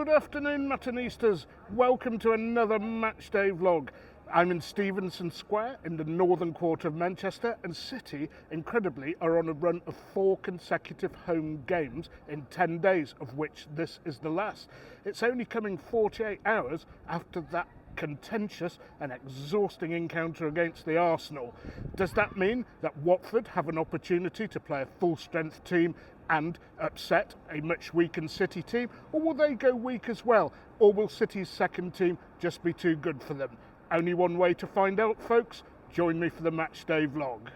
Good afternoon, Muttonistas. Welcome to another Matchday vlog. I'm in Stevenson Square in the northern quarter of Manchester, and City, incredibly, are on a run of 4 consecutive home games in 10 days, of which this is the last. It's only coming 48 hours after that contentious and exhausting encounter against the Arsenal. Does that mean that Watford have an opportunity to play a full-strength team and upset a much weakened City team, or will they go weak as well, or will City's second team just be too good for them? Only one way to find out, folks. Join me for the Matchday vlog.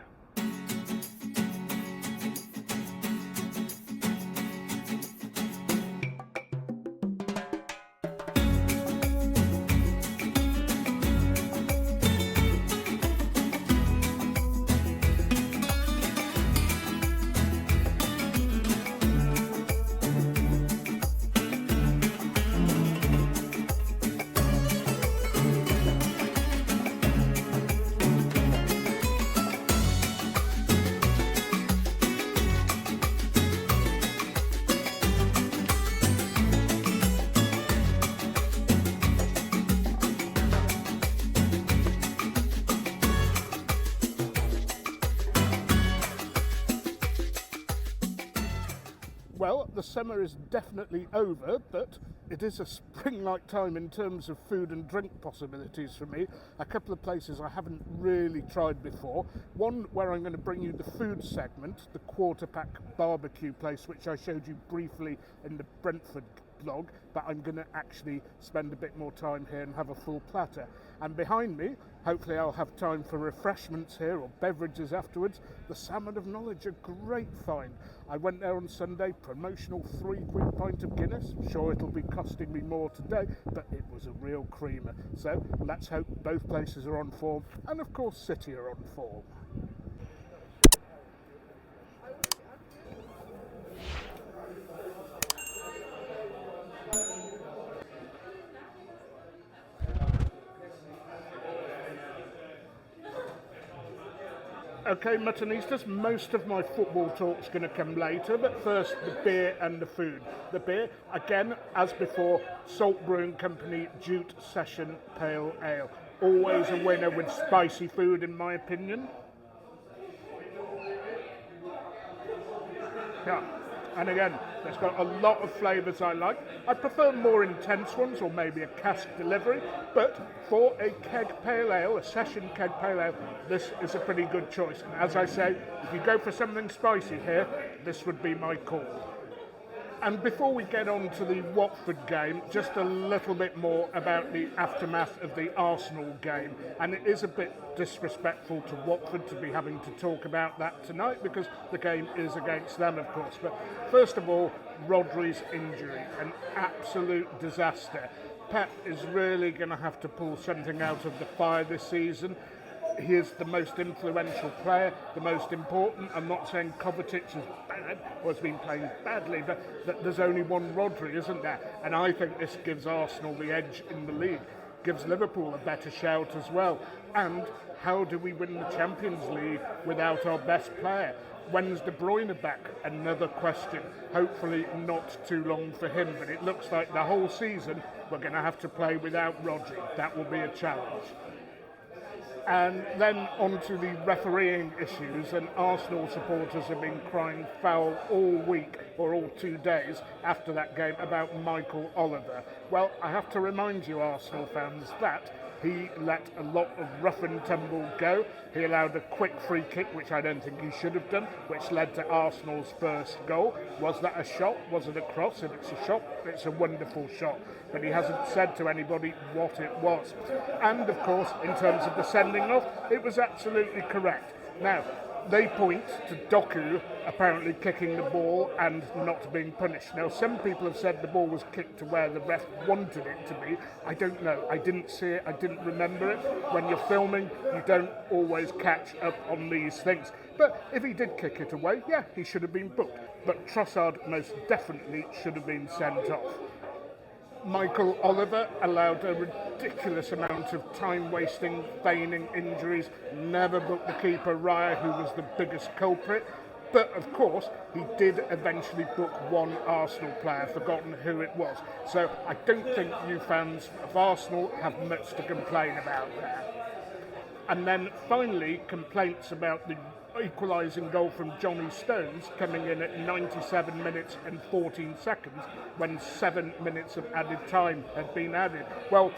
Well, the summer is definitely over, but it is a spring-like time in terms of food and drink possibilities for me. A couple of places I haven't really tried before. One where I'm going to bring you the food segment, the quarter-pack barbecue place, which I showed you briefly in the Brentford vlog, but I'm going to actually spend a bit more time here and have a full platter. And behind me, hopefully I'll have time for refreshments here or beverages afterwards. The Salmon of Knowledge, a great find. I went there on Sunday, promotional 3 quid pint of Guinness. I'm sure it'll be costing me more today, but it was a real creamer. So let's hope both places are on form, and of course City are on form. Okay, Muttonistas, most of my football talk's going to come later, but first the beer and the food. The beer, again, as before, Salt Brewing Company Jute Session Pale Ale. Always a winner with spicy food, in my opinion. Yeah, and again, it's got a lot of flavours I like. I prefer more intense ones, or maybe a cask delivery, but for a keg pale ale, a session keg pale ale, this is a pretty good choice. And as I say, if you go for something spicy here, this would be my call. And before we get on to the Watford game, just a little bit more about the aftermath of the Arsenal game. And it is a bit disrespectful to Watford to be having to talk about that tonight, because the game is against them, of course. But first of all, Rodri's injury, an absolute disaster. Pep is really going to have to pull something out of the fire this season. He is the most influential player, the most important. I'm not saying Kovacic is bad or has been playing badly, but there's only one Rodri, isn't there? And I think this gives Arsenal the edge in the league, gives Liverpool a better shout as well. And how do we win the Champions League without our best player? When's De Bruyne back? Another question. Hopefully not too long for him, but it looks like the whole season we're going to have to play without Rodri. That will be a challenge. And then on to the refereeing issues, and Arsenal supporters have been crying foul all week, or all 2 days after that game, about Michael Oliver. Well, I have to remind you, Arsenal fans, that he let a lot of rough and tumble go. He allowed a quick free kick, which I don't think he should have done, which led to Arsenal's first goal. Was that a shot? Was it a cross? If it's a shot, it's a wonderful shot. But he hasn't said to anybody what it was. And, of course, in terms of the sending off, it was absolutely correct. Now, they point to Doku apparently kicking the ball and not being punished. Now, some people have said the ball was kicked to where the ref wanted it to be. I don't know. I didn't see it. I didn't remember it. When you're filming, you don't always catch up on these things. But if he did kick it away, yeah, he should have been booked. But Trossard most definitely should have been sent off. Michael Oliver allowed a ridiculous amount of time-wasting, feigning injuries, never booked the keeper, Raya, who was the biggest culprit. But of course, he did eventually book one Arsenal player, forgotten who it was. So I don't think you fans of Arsenal have much to complain about there. And then finally, complaints about the equalising goal from Johnny Stones coming in at 97 minutes and 14 seconds when 7 minutes of added time had been added. Well,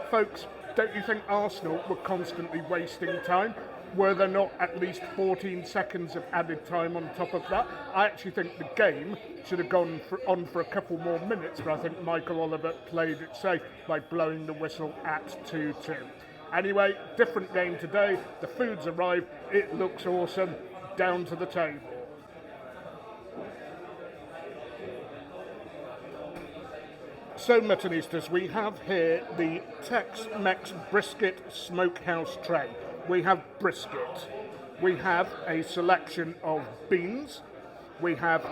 folks, don't you think Arsenal were constantly wasting time? Were there not at least 14 seconds of added time on top of that? I actually think the game should have gone on for a couple more minutes, but I think Michael Oliver played it safe by blowing the whistle at 2-2. Anyway, different game today. The food's arrived. It looks awesome. Down to the table. So, Muttonistas, we have here the Tex-Mex brisket smokehouse tray. We have brisket. We have a selection of beans. We have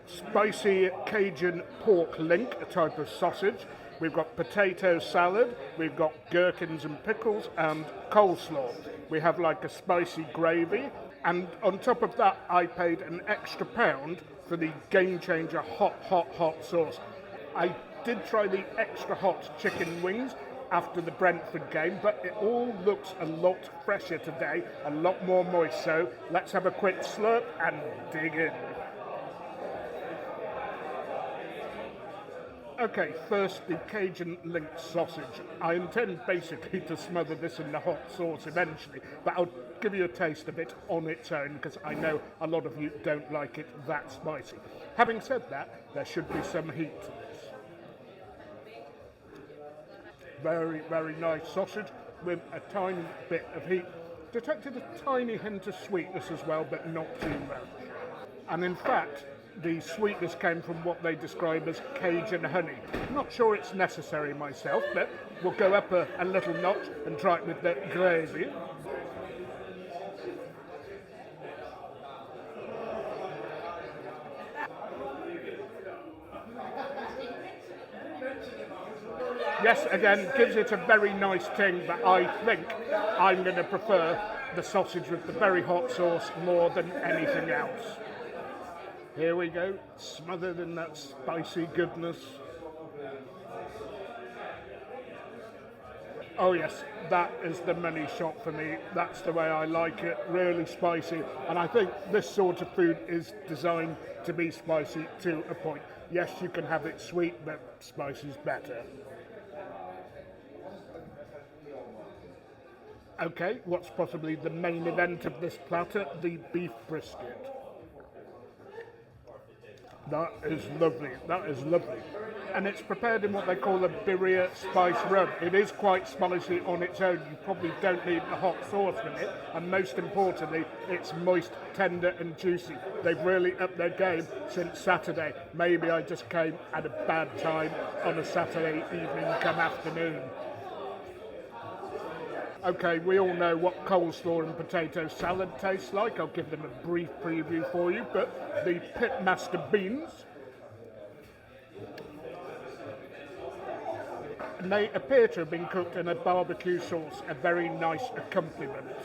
spicy Cajun pork link, a type of sausage. We've got potato salad, we've got gherkins and pickles, and coleslaw. We have like a spicy gravy, and on top of that, I paid an extra £1 for the Game Changer hot sauce. I did try the extra hot chicken wings after the Brentford game, but it all looks a lot fresher today, a lot more moist. So let's have a quick slurp and dig in. Okay, first the Cajun link sausage. I intend basically to smother this in the hot sauce eventually, but I'll give you a taste of it on its own because I know a lot of you don't like it that spicy. Having said that, there should be some heat to this. Very, very nice sausage with a tiny bit of heat. Detected a tiny hint of sweetness as well, but not too much. And in fact, the sweetness came from what they describe as Cajun honey. Not sure it's necessary myself, but we'll go up a little notch and try it with the gravy. Yes, again, gives it a very nice ting, but I think I'm going to prefer the sausage with the very hot sauce more than anything else. Here we go, smothered in that spicy goodness. Oh yes, that is the money shot for me. That's the way I like it, really spicy. And I think this sort of food is designed to be spicy to a point. Yes, you can have it sweet, but spicy's better. Okay, what's possibly the main event of this platter, the beef brisket. That is lovely, that is lovely. And it's prepared in what they call a birria spice rub. It is quite spicy on its own. You probably don't need the hot sauce with it. And most importantly, it's moist, tender and juicy. They've really upped their game since Saturday. Maybe I just came at a bad time on a Saturday evening come afternoon. Okay, we all know what coleslaw and potato salad tastes like. I'll give them a brief preview for you, but the Pitmaster beans, and they appear to have been cooked in a barbecue sauce, a very nice accompaniment.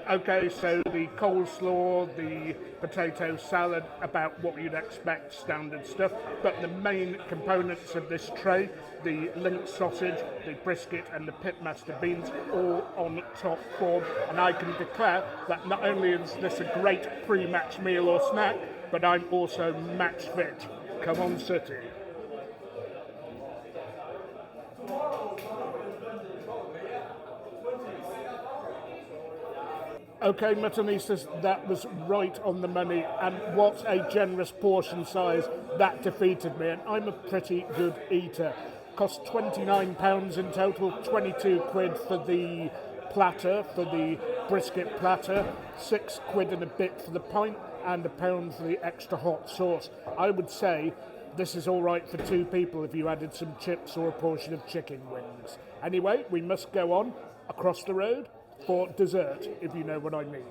Okay, so the coleslaw, the potato salad, about what you'd expect, standard stuff. But the main components of this tray, the link sausage, the brisket and the Pitmaster beans, all on top form. And I can declare that not only is this a great pre-match meal or snack, but I'm also match fit. Come on, City. Okay, Muttonistas, that was right on the money, and what a generous portion size. That defeated me, and I'm a pretty good eater. Cost £29 in total, 22 quid for the platter, for the brisket platter, £6 and a bit for the pint, and £1 for the extra hot sauce. I would say this is all right for two people if you added some chips or a portion of chicken wings. Anyway, we must go on across the road for dessert, if you know what I mean.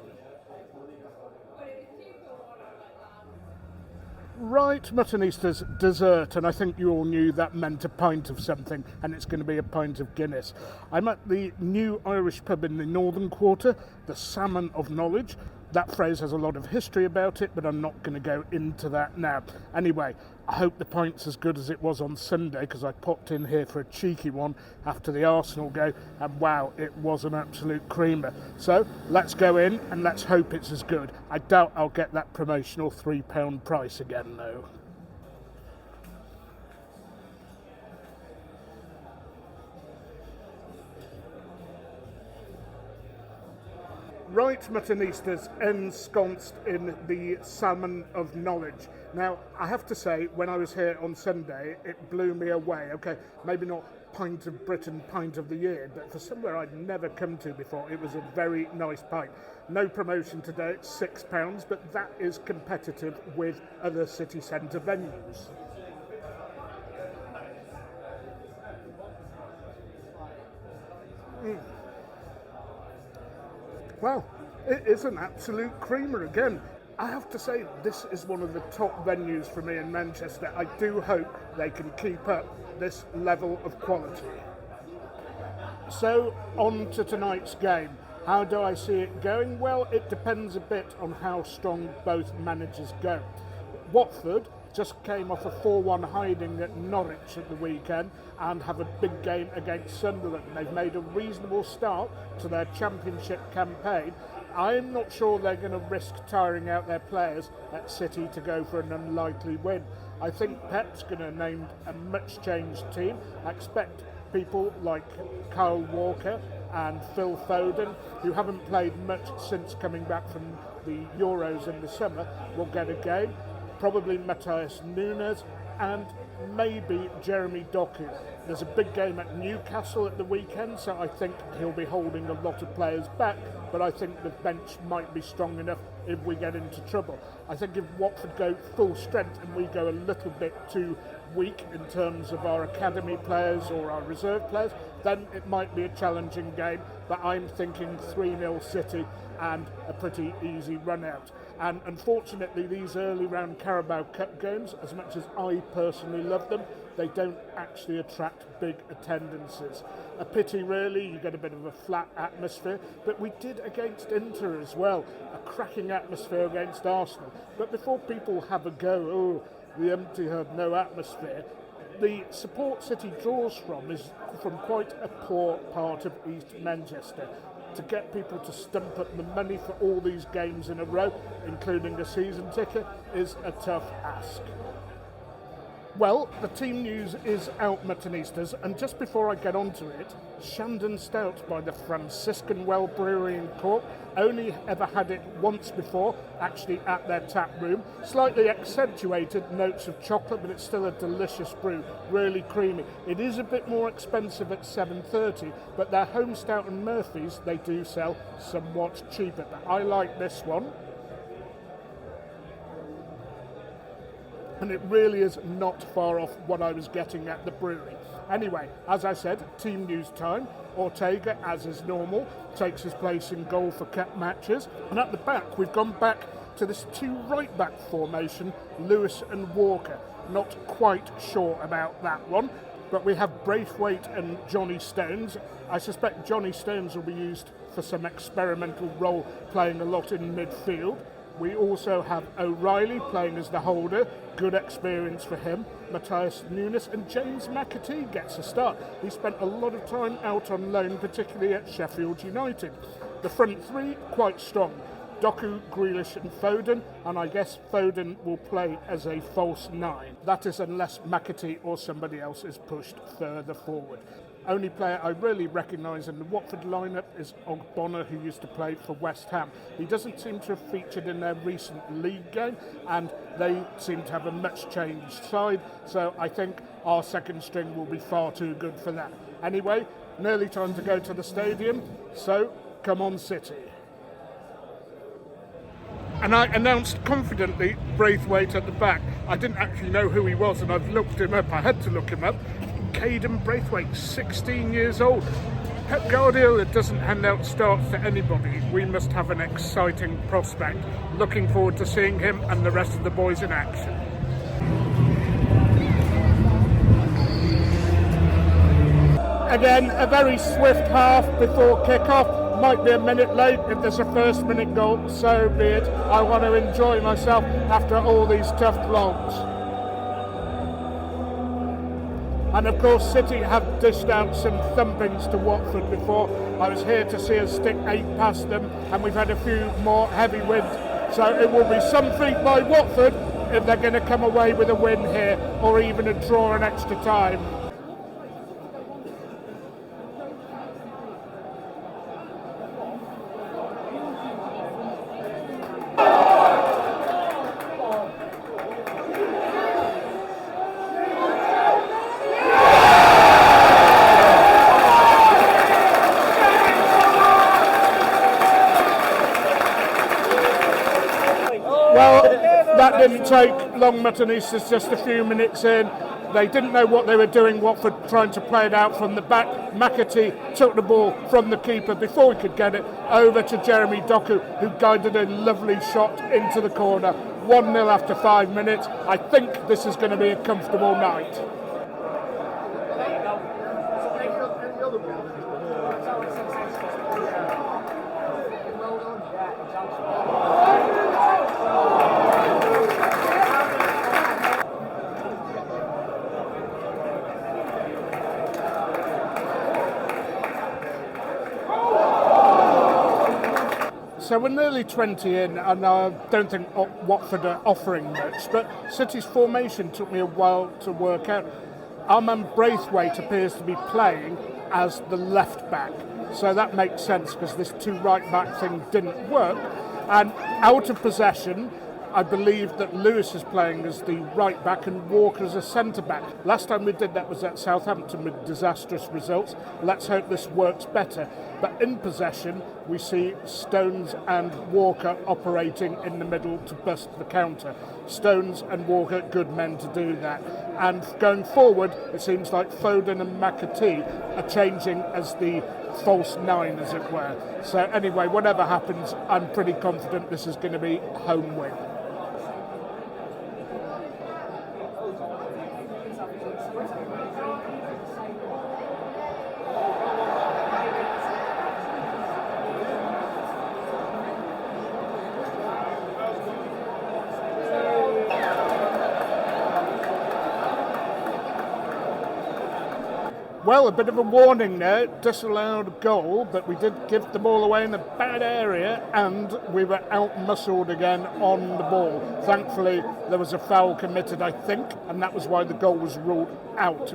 Right, Muttonistas, dessert, and I think you all knew that meant a pint of something, and it's going to be a pint of Guinness. I'm at the new Irish pub in the Northern Quarter, the Salmon of Knowledge. That phrase has a lot of history about it, but I'm not going to go into that now. Anyway, I hope the pint's as good as it was on Sunday, because I popped in here for a cheeky one after the Arsenal game, and wow, it was an absolute creamer. So let's go in and let's hope it's as good. I doubt I'll get that promotional £3 price again though. Right, Muttonistas, ensconced in the salmon of knowledge. Now, I have to say, when I was here on Sunday, it blew me away. Okay, maybe not pint of Britain, pint of the year, but for somewhere I'd never come to before, it was a very nice pint. No promotion today, it's £6, but that is competitive with other city centre venues. Well, it is an absolute creamer again. I have to say, this is one of the top venues for me in Manchester. I do hope they can keep up this level of quality. So, on to tonight's game. How do I see it going? Well, it depends a bit on how strong both managers go. Watford just came off a 4-1 hiding at Norwich at the weekend and have a big game against Sunderland. They've made a reasonable start to their championship campaign. I'm not sure they're going to risk tiring out their players at City to go for an unlikely win. I think Pep's going to name a much changed team. I expect people like Kyle Walker and Phil Foden, who haven't played much since coming back from the Euros in the summer, will get a game. Probably Matthias Nunes and maybe Jeremy Doku. There's a big game at Newcastle at the weekend, so I think he'll be holding a lot of players back, but I think the bench might be strong enough if we get into trouble. I think if Watford go full strength and we go a little bit too weak in terms of our academy players or our reserve players, then it might be a challenging game, but I'm thinking 3-0 City and a pretty easy run out. And unfortunately, these early round Carabao Cup games, as much as I personally love them, they don't actually attract big attendances. A pity really, you get a bit of a flat atmosphere, but we did against Inter as well, a cracking atmosphere against Arsenal. But before people have a go, oh, the Etihad, no atmosphere, the support City draws from is from quite a poor part of East Manchester. To get people to stump up the money for all these games in a row, including a season ticket, is a tough ask. Well, the team news is out, Muttonistas, and just before I get onto it, Shandon Stout by the Franciscan Well Brewery in Cork. Only ever had it once before, actually at their tap room. Slightly accentuated notes of chocolate, but it's still a delicious brew, really creamy. It is a bit more expensive at $7.30, but their home stout and Murphy's they do sell somewhat cheaper. But I like this one. And it really is not far off what I was getting at the brewery. Anyway, as I said, team news time. Ortega, as is normal, takes his place in goal for cup matches. And at the back, we've gone back to this two right-back formation, Lewis and Walker. Not quite sure about that one. But we have Braithwaite and Johnny Stones. I suspect Johnny Stones will be used for some experimental role, playing a lot in midfield. We also have O'Reilly playing as the holder, good experience for him. Matthias Nunes and James McAtee gets a start. He spent a lot of time out on loan, particularly at Sheffield United. The front three, quite strong. Doku, Grealish and Foden, and I guess Foden will play as a false nine. That is unless McAtee or somebody else is pushed further forward. Only player I really recognise in the Watford lineup is Ogbonna, who used to play for West Ham. He doesn't seem to have featured in their recent league game, and they seem to have a much changed side, so I think our second string will be far too good for that. Anyway, nearly time to go to the stadium, so come on City. And I announced confidently Braithwaite at the back. I didn't actually know who he was, and I've looked him up. I had to look him up. Caden Braithwaite, 16 years old. Pep Guardiola doesn't hand out starts to anybody. We must have an exciting prospect. Looking forward to seeing him and the rest of the boys in action. Again, a very swift half before kick-off. Might be a minute late. If there's a first minute goal, so be it. I want to enjoy myself after all these tough vlogs. And of course, City have dished out some thumpings to Watford before. I was here to see us stick 8 past them, and we've had a few more heavy wins. So it will be some feat by Watford if they're going to come away with a win here, or even a draw in extra time. Well, that didn't take long, Muttonistas, just a few minutes in. They didn't know what they were doing, Watford trying to play it out from the back. McAtee took the ball from the keeper before he could get it over to Jeremy Doku, who guided a lovely shot into the corner. 1-0 after 5 minutes. I think this is going to be a comfortable night. So we're nearly 20 in, and I don't think Watford are offering much, but City's formation took me a while to work out. Our man Braithwaite appears to be playing as the left back, so that makes sense because this 2 right back thing didn't work. And out of possession, I believe that Lewis is playing as the right back and Walker as a centre back. Last time we did that was at Southampton with disastrous results. Let's hope this works better. But in possession, we see Stones and Walker operating in the middle to bust the counter. Stones and Walker, good men to do that. And going forward, it seems like Foden and McAtee are changing as the false 9, as it were. So anyway, whatever happens, I'm pretty confident this is going to be a home win. Well, a bit of a warning there, disallowed a goal, but we did give the ball away in a bad area and we were out-muscled again on the ball. Thankfully, there was a foul committed, I think, and that was why the goal was ruled out.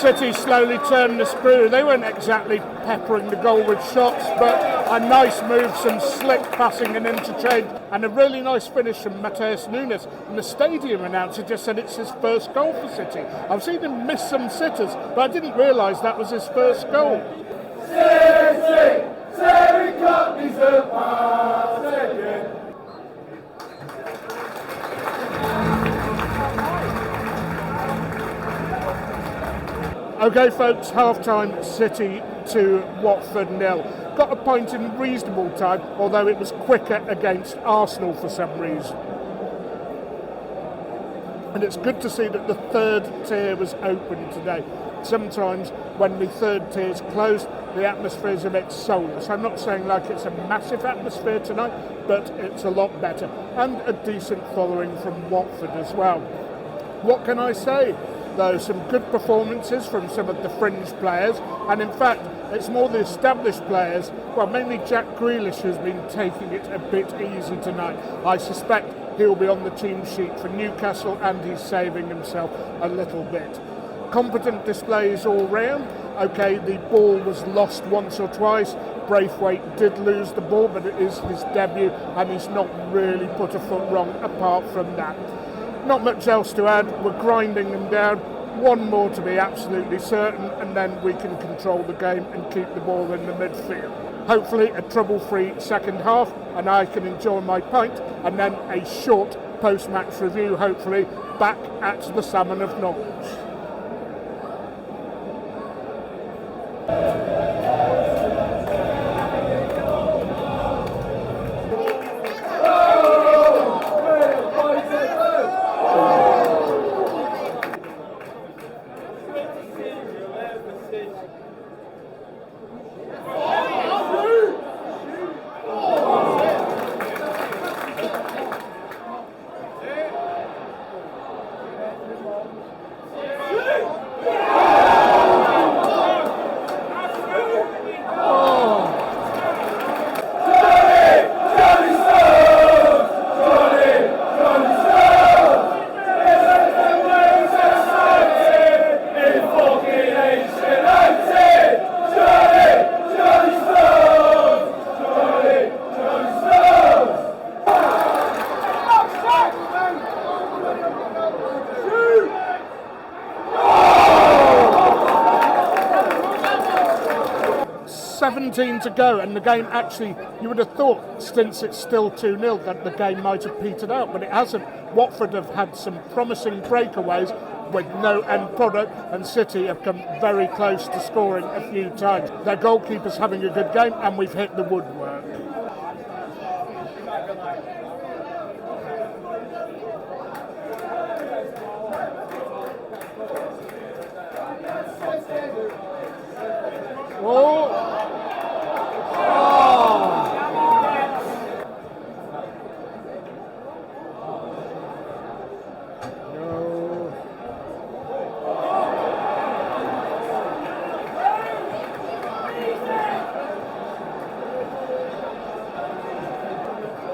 City slowly turned the screw. They weren't exactly peppering the goal with shots, but a nice move, some slick passing and interchange, and a really nice finish from Matheus Nunes. And the stadium announcer just said it's his first goal for City. I've seen him miss some sitters, but I didn't realise that was his first goal. Okay folks, half-time, City to Watford 0. Got a point in reasonable time, although it was quicker against Arsenal for some reason. And it's good to see that the third tier was open today. Sometimes when the third tier is closed, the atmosphere is a bit soulless. I'm not saying like it's a massive atmosphere tonight, but it's a lot better. And a decent following from Watford as well. What can I say? Though some good performances from some of the fringe players, and in fact it's more the established players, well mainly Jack Grealish, who's been taking it a bit easy tonight. I suspect he'll be on the team sheet for Newcastle and he's saving himself a little bit. Competent displays all round. Okay, the ball was lost once or twice. Braithwaite did lose the ball, but it is his debut and he's not really put a foot wrong apart from that. Not much else to add. We're grinding them down. one more to be absolutely certain, and then we can control the game and keep the ball in the midfield. Hopefully a trouble-free second half, and I can enjoy my pint, and then a short post-match review, hopefully, back at the Salmon of Knowledge. To go, and the game actually, you would have thought, since it's still 2-0, that the game might have petered out, but it hasn't. Watford have had some promising breakaways with no end product, and City have come very close to scoring a few times. Their goalkeeper's having a good game, and we've hit the woodwork.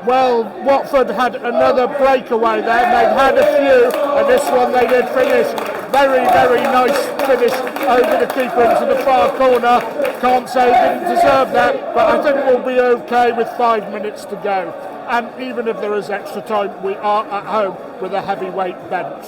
Well, Watford had another breakaway there. They've had a few, and this one they did finish. Very, very nice finish over the keeper into the far corner. Can't say he didn't deserve that, but I think we'll be okay with 5 minutes to go. And even if there is extra time, we are at home with a heavyweight bench.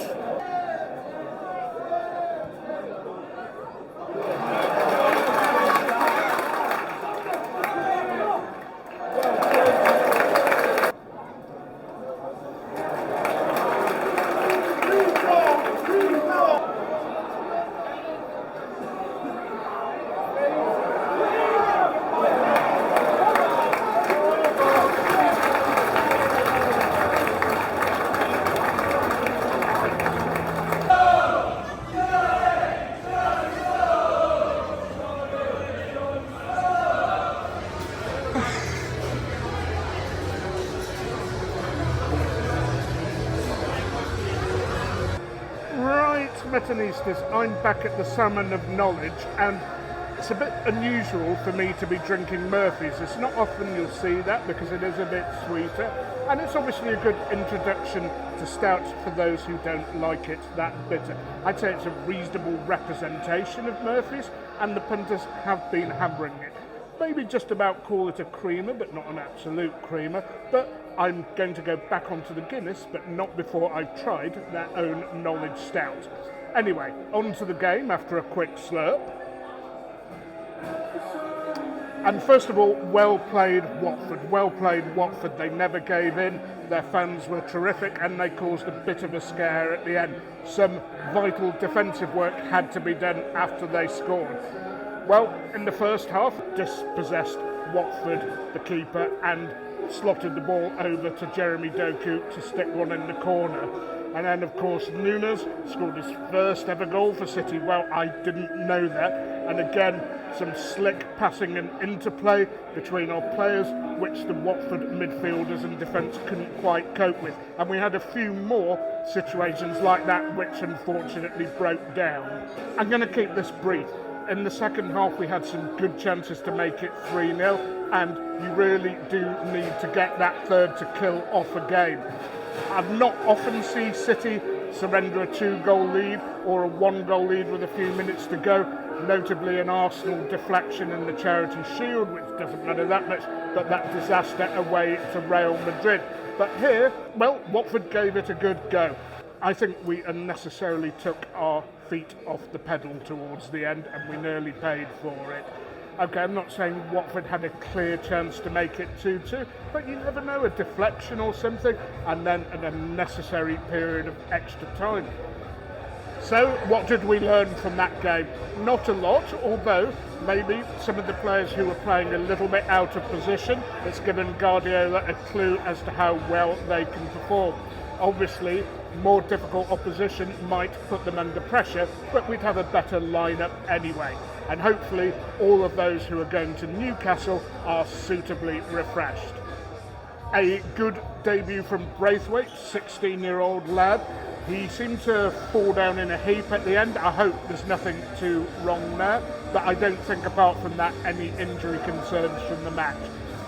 Muttonistas, I'm back at the Salmon of Knowledge, and it's a bit unusual for me to be drinking Murphy's. It's not often you'll see that because it is a bit sweeter, and it's obviously a good introduction to stouts for those who don't like it that bitter. I'd say it's a reasonable representation of Murphy's, and the punters have been hammering it. Maybe just about call it a creamer, but not an absolute creamer. But I'm going to go back onto the Guinness, but not before I've tried their own Knowledge Stout. Anyway, on to the game after a quick slurp. And first of all, well played Watford. Well played Watford. They never gave in. Their fans were terrific, and they caused a bit of a scare at the end. Some vital defensive work had to be done after they scored. Well, in the first half, dispossessed Watford, the keeper, and slotted the ball over to Jeremy Doku to stick one in the corner. And then, of course, Nunes scored his first ever goal for City. Well, I didn't know that. And again, some slick passing and interplay between our players, which the Watford midfielders and defence couldn't quite cope with. And we had a few more situations like that, which unfortunately broke down. I'm going to keep this brief. In the second half, we had some good chances to make it 3-0, and you really do need to get that third to kill off a game. I've not often seen City surrender a 2-goal lead or a 1-goal lead with a few minutes to go, notably an Arsenal deflection in the Charity Shield, which doesn't matter that much, but that disaster away to Real Madrid. But here, well, Watford gave it a good go. I think we unnecessarily took our feet off the pedal towards the end, and we nearly paid for it. Okay, I'm not saying Watford had a clear chance to make it 2-2, but you never know, a deflection or something, and then an unnecessary period of extra time. So, what did we learn from that game? Not a lot, although maybe some of the players who were playing a little bit out of position, it's given Guardiola a clue as to how well they can perform. Obviously, more difficult opposition might put them under pressure, but we'd have a better lineup anyway. And hopefully all of those who are going to Newcastle are suitably refreshed. A good debut from Braithwaite, 16-year-old lad. He seemed to fall down in a heap at the end. I hope there's nothing too wrong there, but I don't think apart from that any injury concerns from the match.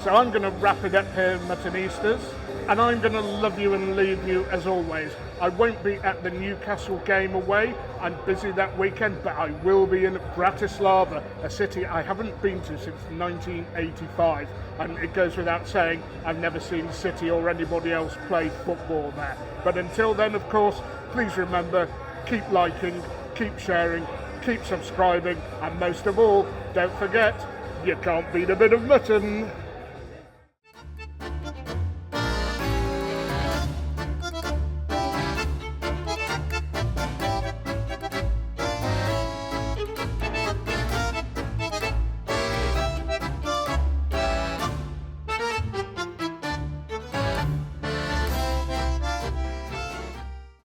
So I'm going to wrap it up here, Muttonistas, and I'm going to love you and leave you as always. I won't be at the Newcastle game away. I'm busy that weekend, but I will be in Bratislava, a city I haven't been to since 1985. And it goes without saying, I've never seen City or anybody else play football there. But until then, of course, please remember, keep liking, keep sharing, keep subscribing, and most of all, don't forget, you can't beat a bit of mutton.